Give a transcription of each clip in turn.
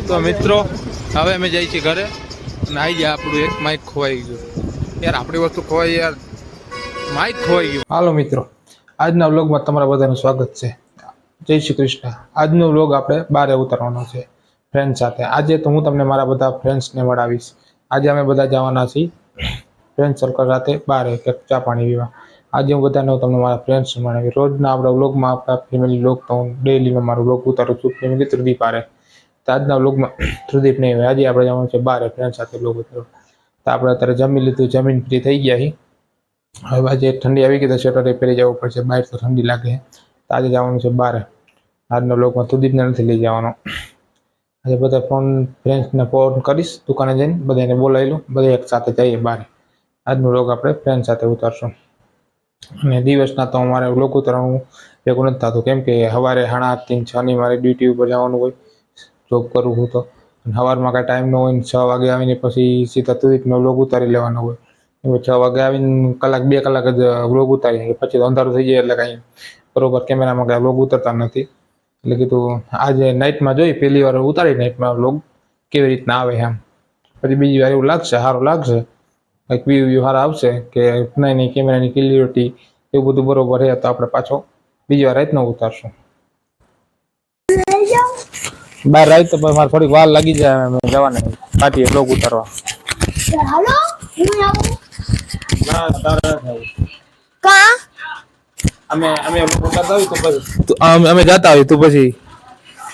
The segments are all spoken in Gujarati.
તો મિત્રો હવે અમે જઈએ છીએ ઘરે અને આવી જાય આપણું એક માઇક ખોવાઈ ગયું યાર, આપણી વસ્તુ ખોવાઈ યાર, માઇક ખોવાઈ ગયું. હાલો મિત્રો, આજના વ્લોગમાં તમારા બધાનું સ્વાગત છે. જય શ્રી કૃષ્ણ. આજનો વ્લોગ આપણે બારે ઉતારવાનો છે ફ્રેન્ડ સાથે. આજે તો હું તમને મારા બધા ફ્રેન્ડ્સને મળાવીશ. આજે અમે બધા જવાના છીએ ફ્રેન્ડ સર્કલ સાથે બારે કે ચા પાણી પીવા. આજે હું બધાને તમને મારા ફ્રેન્ડ્સ મળાવી. રોજના આપણા વ્લોગમાં આપણા ફેમિલી વ્લોગ તો હું ડેઈલીમાં મારો વ્લોગ ઉતારું છું ફેમિલી ત્રિદીપ આરે. તો આજના વ્લોગમાં ત્રિદીપ નહીં હોય, આજે આપણે જવાનું છે બારે ફ્રેન્ડ સાથે વ્લોગ ઉતારવા. તો આપણે અત્યારે જમી લીધું, જમીન ફ્રી થઈ ગયા છીએ. હવે આજે ઠંડી આવી ગઈ તો સ્વેટર પહેરી જવું પડશે, બહાર તો ઠંડી લાગે. તો આજે જવાનું છે બારે. આજના વ્લોગમાં ત્રિદીપને નથી લઈ જવાનો. આજે બધા ફ્રેન્ડ્સને ફોન કરીશ, દુકાને જઈને બધાને બોલાવી લઉં, બધા એક સાથે જઈએ બહાર. આજનો વ્લોગ આપણે ફ્રેન્ડ સાથે ઉતારશું. અને દિવસના તો અમારે વ્લોગ ઉતારવાનું ભેગું નથી થતું, કેમ કે સવારે 8:30-6ની મારે ડ્યુટી ઉપર જવાનું હોય, જોબ કરું હું તો. સવારમાં કાંઈ ટાઈમ ન હોય ને 6 વાગે આવીને પછી સીધા ત્રિદીપનો વ્લોગ ઉતારી લેવાનો હોય. 6 વાગે આવીને 1-2 કલાક જ વ્લોગ ઉતારી, પછી તો અંધારું થઈ જાય એટલે કાંઈ બરોબર કેમેરામાં કાંઈ વ્લોગ ઉતરતા નથી. એટલે કીધું આજે નાઇટમાં જોઈ, પહેલી વાર ઉતારી નાઇટમાં વ્લોગ કેવી રીતના આવે એમ. પછી બીજી વાર એવું લાગશે, સારું લાગશે, કંઈક વ્યૂ સારા આવશે કે નહીં કેમેરાની ક્લિયરિટી એવું બધું બરોબર છે તો આપણે પાછો બીજી વાર રાતનો ઉતારશું. બાર રાત તો મારે થોડીક વાર લાગી જાય અમે જવાને પાટીએ વ્લોગ ઉતારવા. હાલો હું આવું ના તારે કા અમે વ્લોગ ઉતારતા હોય તો પછી અમે જતા હોય તો પછી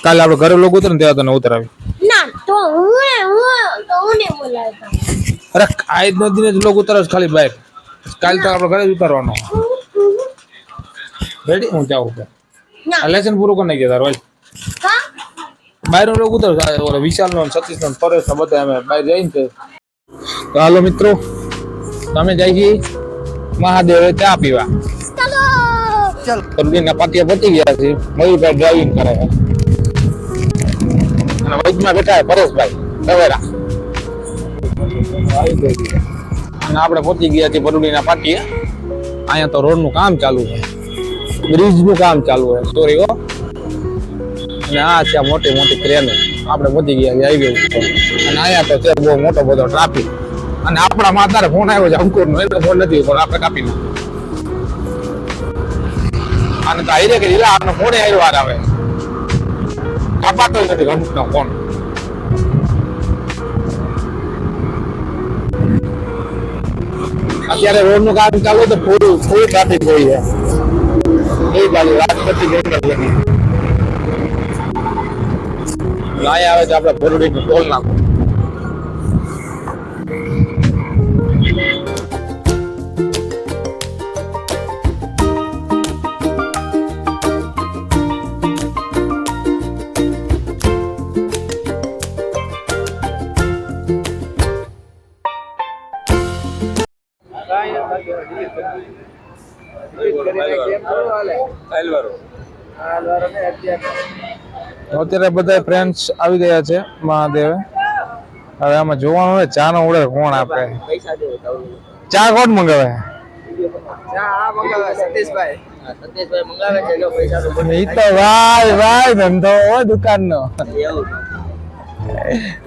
કાલે આપણે ઘરે વ્લોગ ઉતારે ને ત્યાં તને ઉતારાવી. ના તો હું ને બોલાવતા. અરે આજનો દિને જ વ્લોગ ઉતારો ખાલી બહાર, કાલે તો આપણે ઘરે જ ઉતારવાનો. રેડી? હું જાઉં છું. લેસન પૂરું કરી નાખીએ તાર ભાઈ. કા બહારનો વ્લોગ ઉતારો વિશાલનો, સતીશનો, પરેશનો બધા અમે બહાર જઈને તો હાલો મિત્રો, તમે જાય છીએ મહાદેવ ચા પીવા. ચાલો પરદીના પાટિયા પતી ગયા છે. મયુરભાઈ ડ્રાઇવિંગ કરે છે અને વચમાં બેઠા પરેશભાઈ સવેરા. અને આપણે પહોંચી ગયા છીએ પરદીના પાટિયા. અહીંયા તો રોડનું કામ ચાલુ છે, બ્રિજનું કામ ચાલુ છે, સોરી હો. અને આ છે મોટી મોટી ક્રેનો. આપણે પહોંચી ગયા હાઈવે ઉપર અને અહીંયા તો છે બહુ મોટો બધો ટ્રાફિક. અને આપણામાં અત્યારે ફોન આવ્યો છે અંકુરનો, એટલે ફોન નથી પણ આપણે કાપી નાખ્યો. અને તો હાઈરે કે લીલા આપનો ફોન આવ્યો વાર આવે, કાપાતો નથી અમુકનો ફોન. અત્યારે રોડનું કામ ચાલુ તો ફૂલ ટ્રાફિક હોય છે એ બાજુ રાજપતિ ગઈ લાય આવે છે આપણે ભરૂડી ટોલ નાખો. અત્યારે બધા ફ્રેન્ડ્સ આવી ગયા છે મહાદેવે. હવે આમાં જોવાનું હોય ચા નો ઓર્ડર કોણ આપે, ચા કોણ મંગાવે? ઈ તો ભાઈ ધંધો હોય દુકાન નો,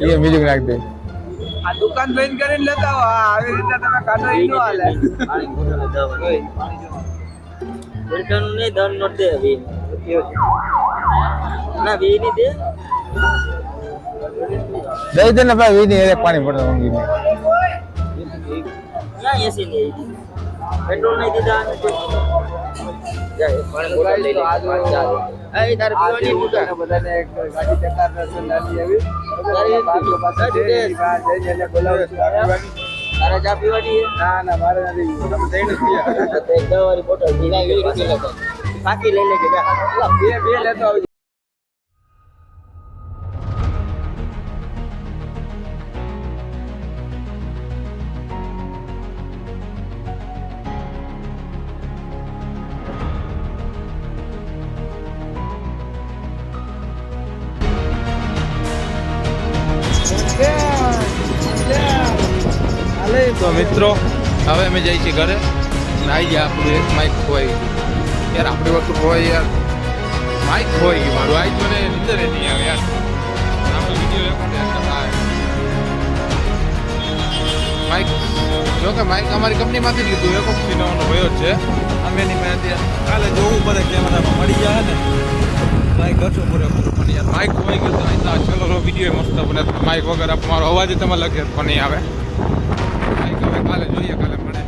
એ બીજું નાખ દે. આ દુકાન બંધ કરીને લેતા હો, આવી રીતે તમે કાઢો ઈ નો હાલે. ઉલટાનું નહીં ધન નોટ દે વી ના વી ની દે દઈ દે ને ભાઈ, વીની એક પાણી પડે માંગી ને ના એસી નહીં પેટ્રોલ નહીં દીધા જાય પાણી બોલાઈ લઈ લે આજ એ તારે પીવાની મુકા બધાને એક ગાડી ચકાર નસલ લાવી આવી તારી બાજુ પાસે જઈને બોલાવું છું. તારે ચા પીવાની છે? ના મારે નથી, તમે જઈને પીયા તો એક દવાની બોટલ પીના કેવી રીતે લેતો બાકી લઈ લેજે જા બે લેતો આવજો. તો મિત્રો હવે અમે જઈએ છીએ ઘરે. આવી જાય આપણું એક માઇક ખોવાઈ ગયું યાર, આપણી વસ્તુ ખોવાઈ યાર, માઇક માઇક ખોવાઈ ગયું મારું. આજ મને નીંદર નહીં આવે યાર. આપણે વિડીયો રેકોર્ડ આવે માઇક. જો કે માઇક અમારી કંપનીમાંથી જ લીધું. એક વખત નવાનો ભયો જ છે. અમે એની મહેનત કાલે જોવું પડે કેમેરામાં મળી જાય ને માઇક હશું પૂરેપૂરું. પણ યાર માઇક ખોવાઈ ગયું તો અહીં ચલો વિડીયો મસ્ત બને. માઇક વગર મારો અવાજ જ તમારે લગે પણ નહીં આવે. માઇક હવે કાલે જોઈએ, કાલે મળે.